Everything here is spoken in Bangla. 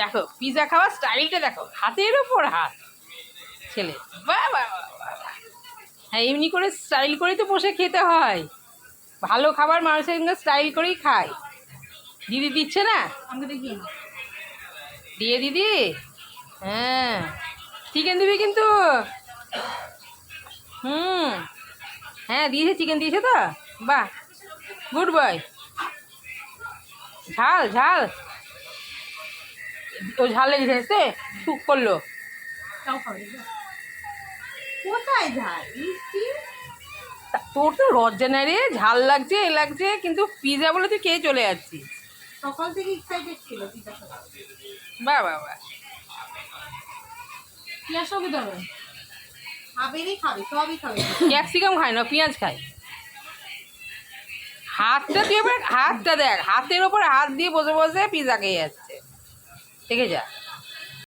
দেখো পিৎজা খাওয়ার স্টাইলটা দেখো, হাতের ওপর হাত ছেলে। বাহ বাহ বাহ বাহ। হ্যাঁ এমনি করে স্টাইল করেই তো বসে খেতে হয়, ভালো খাবার মানুষের সঙ্গে স্টাইল করেই খায়। দিদি দিচ্ছে না, দিয়ে দিদি। হ্যাঁ চিকেন দিবি কিন্তু। হুম হ্যাঁ দিয়েছে, চিকেন দিয়েছে তো। বাহ গুড বয়। ঝাল ঝাল, ও ঝাল লেগেছে, টুক করলো। কোথায় ঝাল মিষ্টি? তোর তো লজ্জা নাই রে, ঝাল লাগছে এ লাগছে, কিন্তু পিৎজা বলে তুই খেয়ে চলে যাচ্ছিস। সকাল থেকে এক্সাইটেড ছিল পিৎজা খাওয়ার। বাহ বাহ বাহ। পেঁয়াজ সবই দেবে, খাবেরই খাবে, সবই খাবে। ক্যাপসিকাম খায় না, পেঁয়াজ খায়। হাতটা তুই এবার হাতটা দেখ, হাতের ওপর হাত দিয়ে বসে বসে পিৎজা খেয়ে যাচ্ছে, দেখে যা।